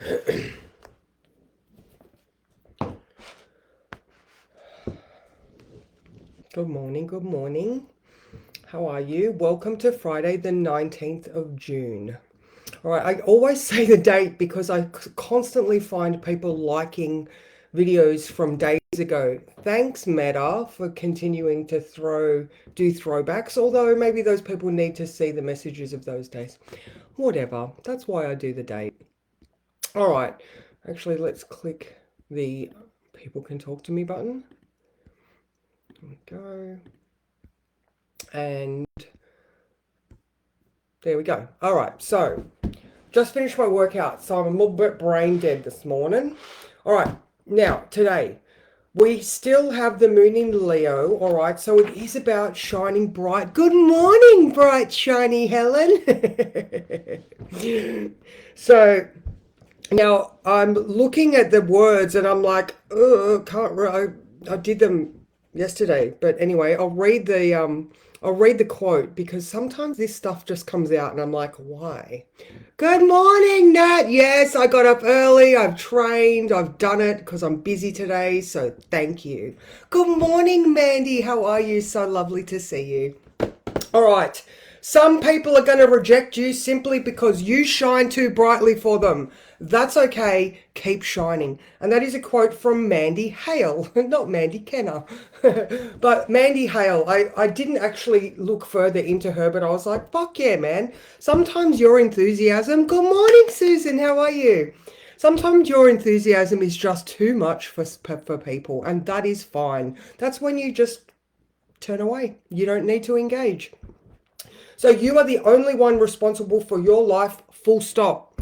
Good morning, good morning. How are you? Welcome to Friday, the 19th of June. All right, I always say the date because I constantly find people liking videos from days ago. Thanks, Meta, for continuing to do throwbacks, although maybe those people need to see the messages of those days. Whatever, that's why I do the date. All right, actually, let's click the people can talk to me button. There we go. And there we go. All right, so just finished my workout, so I'm a little bit brain dead this morning. All right, now today we still have the moon in Leo. All right, so it is about shining bright. Good morning, bright, shiny Helen. So now I'm looking at the words and I'm like, oh, I did them yesterday, but anyway, I'll read the quote because sometimes this stuff just comes out and I'm like, why? Good morning, Nat. Yes, I got up early. I've trained. I've done it because I'm busy today. So thank you. Good morning, Mandy. How are you? So lovely to see you. All right. Some people are going to reject you simply because you shine too brightly for them. That's okay. Keep shining. And that is a quote from Mandy Hale, not Mandy Kenner, but Mandy Hale. I didn't actually look further into her, but I was like, fuck yeah, man. Sometimes your enthusiasm. Good morning, Susan. How are you? Sometimes your enthusiasm is just too much for people, and that is fine. That's when you just turn away. You don't need to engage. So you are the only one responsible for your life, full stop.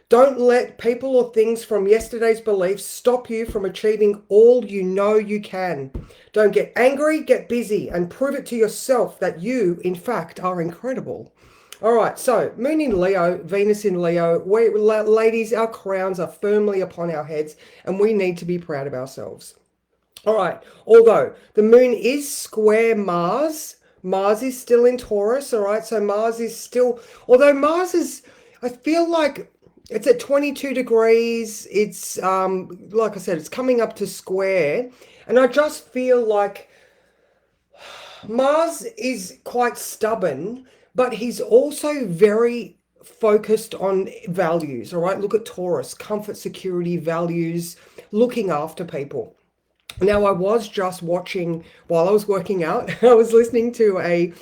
Don't let people or things from yesterday's beliefs stop you from achieving all you know you can. Don't get angry, get busy, and prove it to yourself that you, in fact, are incredible. All right, so Moon in Leo, Venus in Leo. Ladies, our crowns are firmly upon our heads, and we need to be proud of ourselves. All right, although the Moon is square Mars, Mars is still in Taurus, all right? So Mars is still, although Mars is, I feel like it's at 22 degrees. It's, like I said, it's coming up to square. And I just feel like Mars is quite stubborn, but he's also very focused on values, all right? Look at Taurus, comfort, security, values, looking after people. Now, I was just watching while I was working out. I was listening to a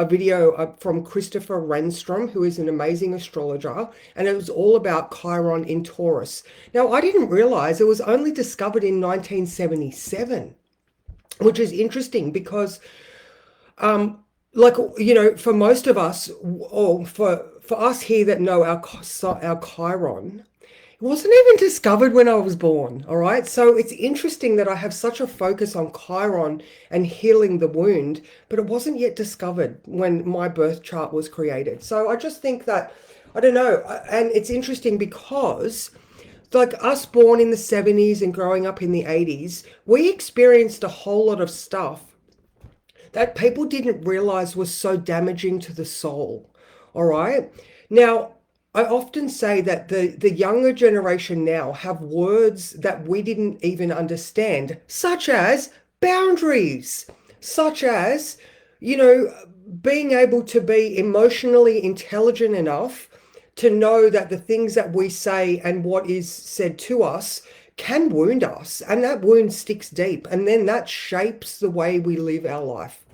video from Christopher Renstrom, who is an amazing astrologer, and it was all about Chiron in Taurus. Now, I didn't realize it was only discovered in 1977, which is interesting because, like for most of us, or for us here that know our Chiron. It wasn't even discovered when I was born, all right? So it's interesting that I have such a focus on Chiron and healing the wound, but it wasn't yet discovered when my birth chart was created. So I just think that, I don't know, and it's interesting because like us born in the 70s and growing up in the 80s, we experienced a whole lot of stuff that people didn't realize was so damaging to the soul, all right? Now, I often say that the younger generation now have words that we didn't even understand, such as boundaries, such as, being able to be emotionally intelligent enough to know that the things that we say and what is said to us can wound us, and that wound sticks deep, and then that shapes the way we live our life.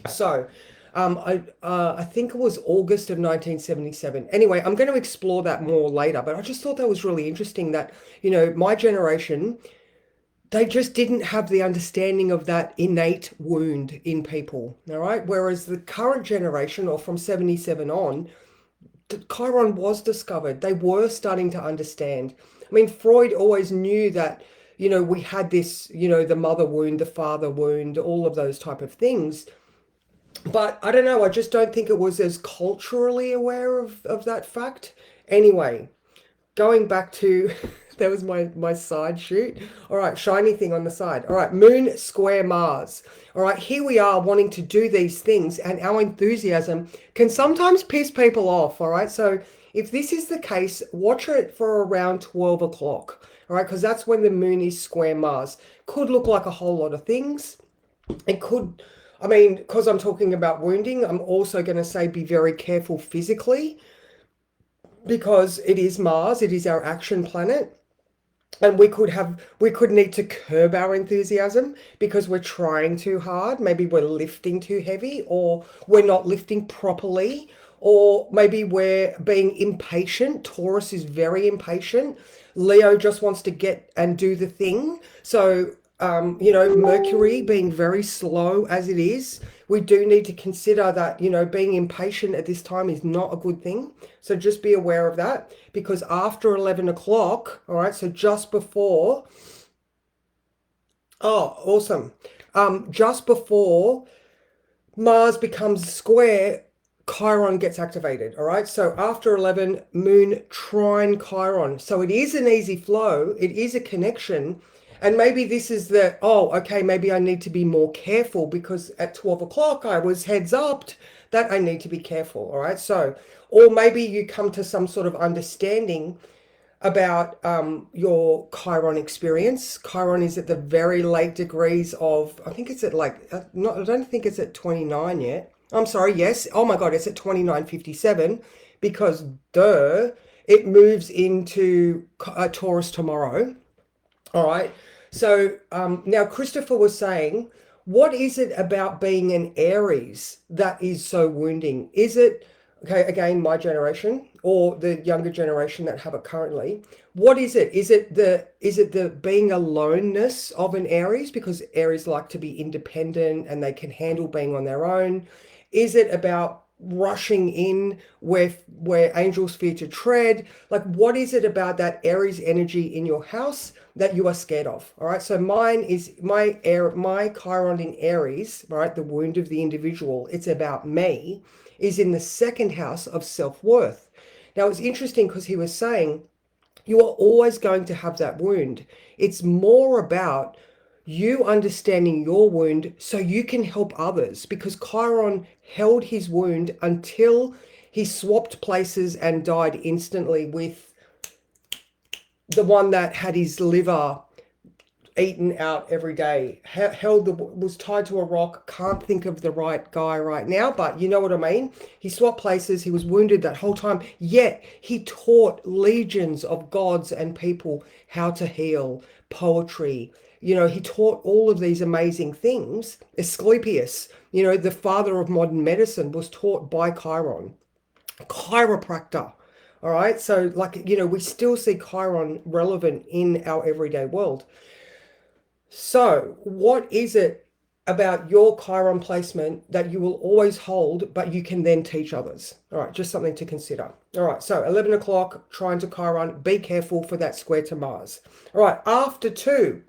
So, I think it was August of 1977. Anyway, I'm going to explore that more later, but I just thought that was really interesting that, my generation, they just didn't have the understanding of that innate wound in people, all right? Whereas the current generation, or from 77 on, Chiron was discovered. They were starting to understand. I mean, Freud always knew that, we had this, the mother wound, the father wound, all of those type of things. But I don't know, I just don't think it was as culturally aware of that fact. Anyway, going back to, that was my side shoot. All right, shiny thing on the side. All right, Moon square Mars. All right, here we are wanting to do these things, and our enthusiasm can sometimes piss people off. All right, so If this is the case, watch it for around 12 o'clock, all right? Because that's when the moon is square Mars. Could look like a whole lot of things. It could, I mean, because I'm talking about wounding, I'm also going to say be very careful physically because it is Mars, it is our action planet. And we could need to curb our enthusiasm because we're trying too hard. Maybe we're lifting too heavy, or we're not lifting properly, or maybe we're being impatient. Taurus is very impatient. Leo just wants to get and do the thing. So, Mercury being very slow as it is, we do need to consider that, being impatient at this time is not a good thing. So just be aware of that, because after 11 o'clock, all right, so just before, oh, awesome. Just before Mars becomes square, Chiron gets activated. All right. So after 11, Moon trine Chiron. So it is an easy flow. It is a connection. And maybe this is okay, maybe I need to be more careful because at 12 o'clock I was heads up that I need to be careful. All right. So, or maybe you come to some sort of understanding about your Chiron experience. Chiron is at the very late degrees of, I think it's at I don't think it's at 29 yet. I'm sorry, yes. Oh my God, it's at 29:57 because it moves into Taurus tomorrow. All right. So now Christopher was saying, what is it about being an Aries that is so wounding? Is it, okay, again, my generation or the younger generation that have it currently? What is it? Is it the being aloneness of an Aries, because Aries like to be independent and they can handle being on their own? Is it about rushing in where angels fear to tread? Like, what is it about that Aries energy in your house that you are scared of? All right, so mine is my Chiron in Aries, right? The wound of the individual, it's about me, is in the second house of self-worth. Now it's interesting because he was saying you are always going to have that wound. It's more about you understanding your wound so you can help others, because Chiron held his wound until he swapped places and died instantly with the one that had his liver eaten out every day, was tied to a rock. Can't think of the right guy right now, but you know what I mean. He swapped places. He was wounded that whole time, yet he taught legions of gods and people how to heal, poetry. He taught all of these amazing things. Asclepius, the father of modern medicine, was taught by Chiron. Chiropractor. All right. So we still see Chiron relevant in our everyday world. So what is it about your Chiron placement that you will always hold, but you can then teach others? All right, just something to consider. All right, so 11 o'clock, trine to Chiron, be careful for that square to Mars. All right, after 2,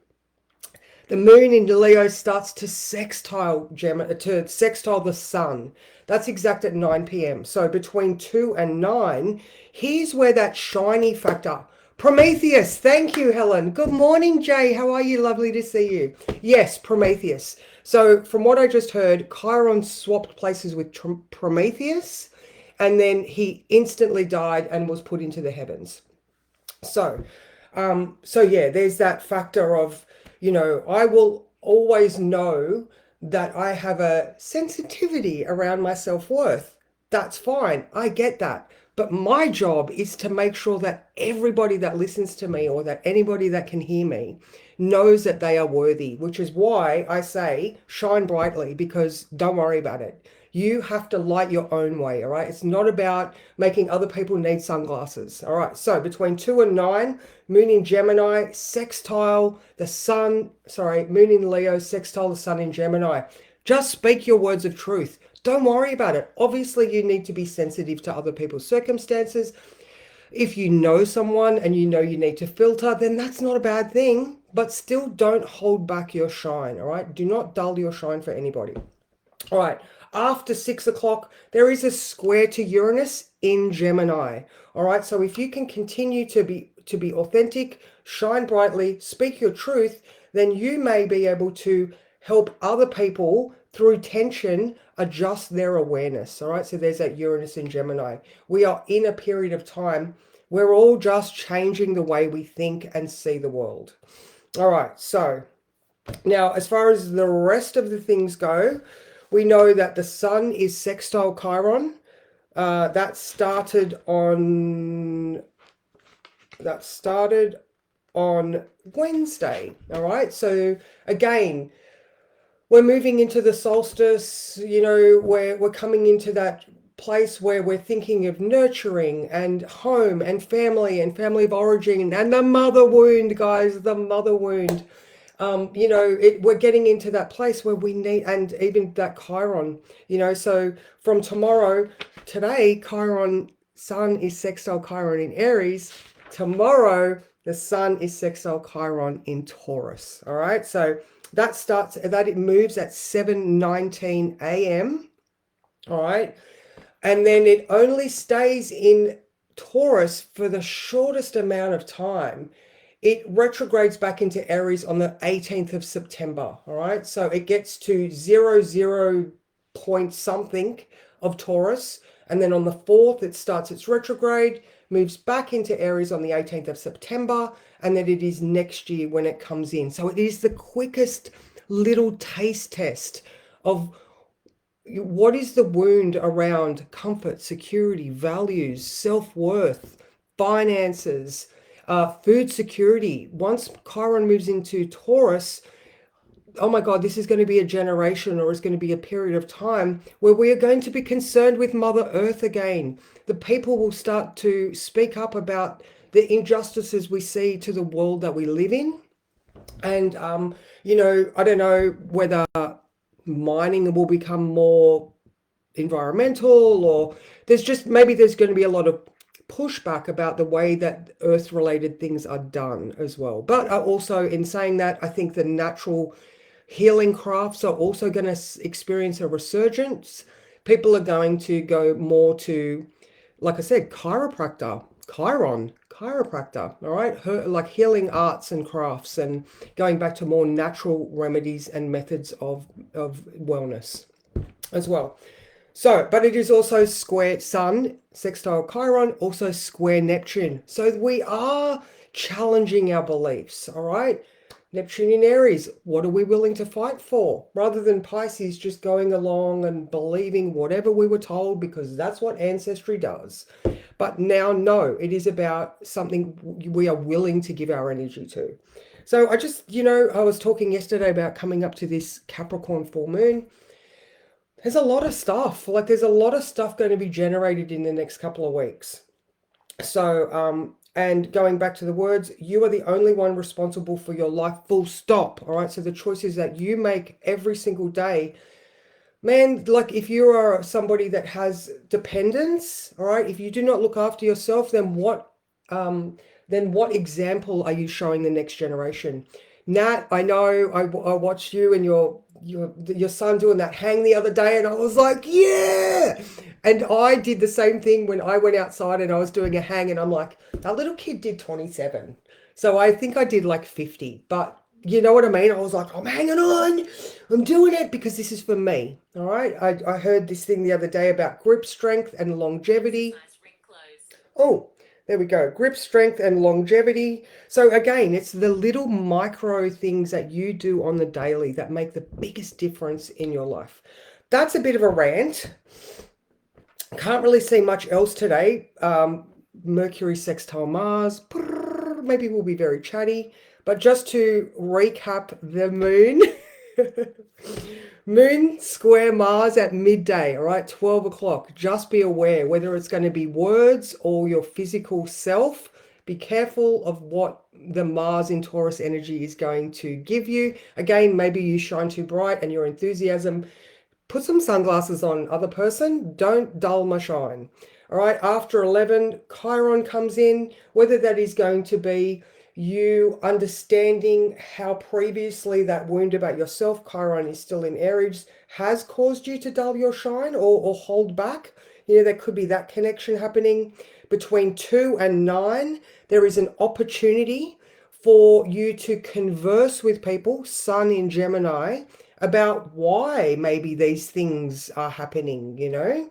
the moon in Leo starts to sextile the sun. That's exact at 9 p.m. So between 2 and 9, here's where that shiny factor. Prometheus, thank you, Helen. Good morning, Jay. How are you? Lovely to see you. Yes, Prometheus. So from what I just heard, Chiron swapped places with Prometheus, and then he instantly died and was put into the heavens. So, yeah, there's that factor of, I will always know that I have a sensitivity around my self-worth. That's fine. I get that. But my job is to make sure that everybody that listens to me, or that anybody that can hear me, knows that they are worthy, which is why I say shine brightly, because don't worry about it. You have to light your own way, all right? It's not about making other people need sunglasses, all right? So between 2 and 9, moon in Gemini, sextile the sun, moon in Leo, sextile the sun in Gemini. Just speak your words of truth. Don't worry about it. Obviously, you need to be sensitive to other people's circumstances. If you know someone and you need to filter, then that's not a bad thing, but still don't hold back your shine, all right? Do not dull your shine for anybody. All right, after 6 o'clock, there is a square to Uranus in Gemini. All right, so if you can continue to be authentic, shine brightly, speak your truth, then you may be able to help other people through tension, adjust their awareness. All right, so there's that Uranus in Gemini. We are in a period of time where we're all just changing the way we think and see the world. All right, so now as far as the rest of the things go, we know that the sun is sextile Chiron. That started on Wednesday. All right, so again, we're moving into the solstice, you know, we're coming into that place where we're thinking of nurturing and home and family of origin and the mother wound, guys, the mother wound. You know, we're getting into that place where we need, and even that Chiron, you know, so from tomorrow, today, Chiron, sun is sextile Chiron in Aries. Tomorrow, the sun is sextile Chiron in Taurus. All right, so it moves at 7:19 a.m. All right, and then it only stays in Taurus for the shortest amount of time. It retrogrades back into Aries on the 18th of September. All right, so it gets to 00 point something of Taurus, and then on the 4th it starts its retrograde, moves back into Aries on the 18th of September, and then it is next year when it comes in. So it is the quickest little taste test of what is the wound around comfort, security, values, self-worth, finances, food security. Once Chiron moves into Taurus, oh my God, this is going to be a generation, or it's going to be a period of time where we are going to be concerned with Mother Earth again. The people will start to speak up about the injustices we see to the world that we live in. And, you know, I don't know whether mining will become more environmental, or maybe there's going to be a lot of pushback about the way that earth related things are done as well. But also, in saying that, I think the natural healing crafts are also going to experience a resurgence. People are going to go more to, like I said, chiropractor, chiropractor, all right, like healing arts and crafts, and going back to more natural remedies and methods of wellness as well. So, but it is also square Sun, sextile Chiron, also square Neptune. So we are challenging our beliefs, all right? Neptune in Aries, what are we willing to fight for? Rather than Pisces just going along and believing whatever we were told because that's what ancestry does. But now, no, it is about something we are willing to give our energy to. So I just, you know, I was talking yesterday about coming up to this Capricorn full moon. There's a lot of stuff, like there's a lot of stuff going to be generated in the next couple of weeks. So, and going back to the words, you are the only one responsible for your life, full stop. All right. So the choices that you make every single day, man, like if you are somebody that has dependence, all right, if you do not look after yourself, then what example are you showing the next generation? Nat, I know I watched you and your son doing that hang the other day, and I was like, yeah. And I did the same thing when I went outside and I was doing a hang, and I'm like, that little kid did 27. So I think I did like 50, but you know what I mean? I was like, I'm hanging on, I'm doing it because this is for me. All right. I heard this thing the other day about grip strength and longevity. Oh, there we go. Grip strength and longevity. So again, it's the little micro things that you do on the daily that make the biggest difference in your life. That's a bit of a rant. Can't really see much else today. Mercury sextile Mars. Maybe we'll be very chatty. But just to recap the moon. Moon square Mars at midday, all right, 12 o'clock. Just be aware whether it's going to be words or your physical self. Be careful of what the Mars in Taurus energy is going to give you. Again, maybe you shine too bright and your enthusiasm. Put some sunglasses on, other person. Don't dull my shine. All right, after 11, Chiron comes in, whether that is going to be you understanding how previously that wound about yourself, Chiron is still in Aries, has caused you to dull your shine or hold back. You know, there could be that connection happening. Between 2 and 9, there is an opportunity for you to converse with people, Sun in Gemini, about why maybe these things are happening, you know?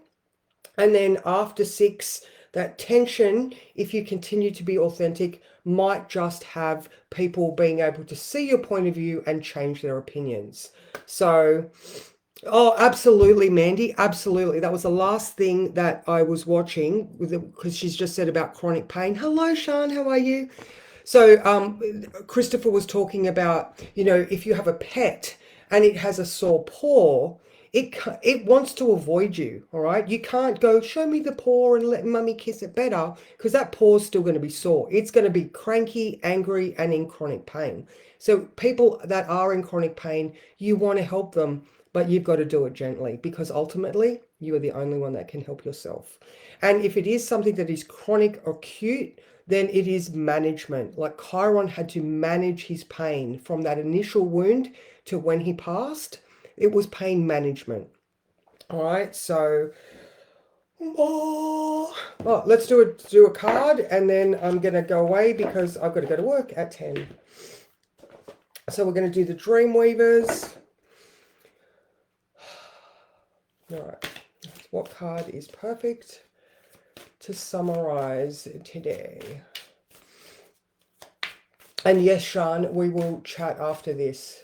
And then after 6, that tension, if you continue to be authentic, might just have people being able to see your point of view and change their opinions. So, oh, absolutely, Mandy. Absolutely. That was the last thing that I was watching because she's just said about chronic pain. Hello, Sean. How are you? So Christopher was talking about, you know, if you have a pet and it has a sore paw, it wants to avoid you, all right? You can't go, show me the paw and let mummy kiss it better, because that paw's still going to be sore. It's going to be cranky, angry, and in chronic pain. So people that are in chronic pain, you want to help them, but you've got to do it gently, because ultimately you are the only one that can help yourself. And if it is something that is chronic or acute, then it is management. Like Chiron had to manage his pain from that initial wound to when he passed. It was pain management. All right, so let's do a card, and then I'm gonna go away because I've got to go to work at 10. So we're gonna do the Dream Weavers. All right, what card is perfect to summarize today? And yes, Sean, we will chat after this.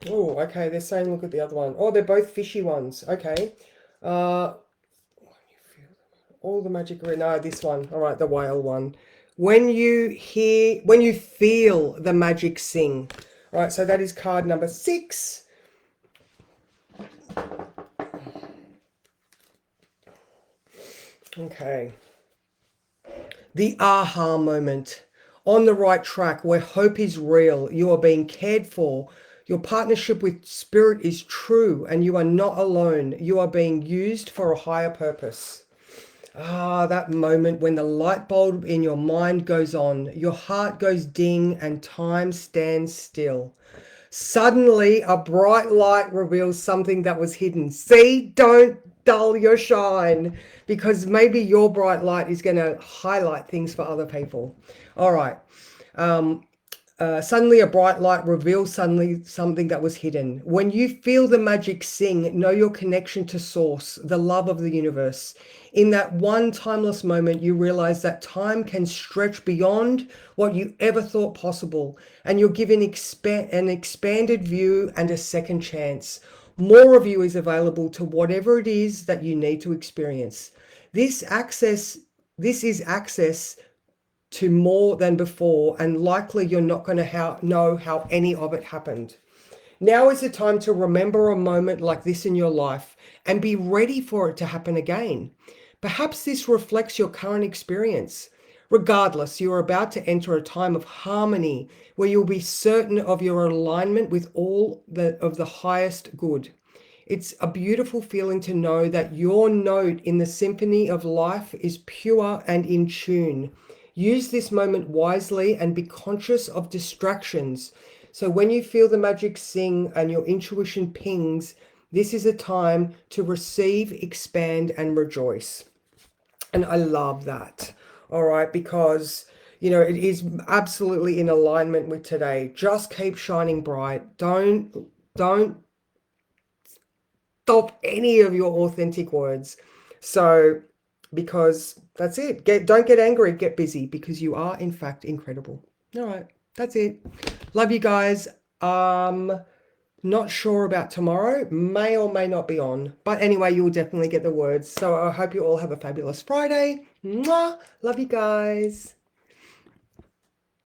Oh, okay, they're saying look at the other one. Oh, they're both fishy ones. Okay. All the magic, no, this one. All right, the whale one. When you feel the magic sing. All right, so that is card number 6. Okay. The aha moment. On the right track where hope is real. You are being cared for. Your partnership with spirit is true and you are not alone. You are being used for a higher purpose. Ah, that moment when the light bulb in your mind goes on, your heart goes ding and time stands still. Suddenly, a bright light reveals something that was hidden. See, don't dull your shine, because maybe your bright light is going to highlight things for other people. All right. Suddenly a bright light reveals suddenly something that was hidden. When you feel the magic sing, know your connection to source, the love of the universe. In that one timeless moment, you realize that time can stretch beyond what you ever thought possible, and you're given an expanded view and a second chance. More of you is available to whatever it is that you need to experience. This is access to more than before, and likely you're not going to know how any of it happened. Now is the time to remember a moment like this in your life and be ready for it to happen again. Perhaps this reflects your current experience. Regardless, you are about to enter a time of harmony where you'll be certain of your alignment with all of the highest good. It's a beautiful feeling to know that your note in the symphony of life is pure and in tune. Use this moment wisely and be conscious of distractions. So when you feel the magic sing and your intuition pings, this is a time to receive, expand, and rejoice. And I love that. All right, because you know it is absolutely in alignment with today. Just keep shining bright. Don't stop any of your authentic words. So because that's it. Don't get angry, get busy, because you are in fact incredible. All right, that's it. Love you guys. Not sure about tomorrow, may or may not be on, but anyway, you'll definitely get the words. So I hope you all have a fabulous Friday. Mwah! Love you guys.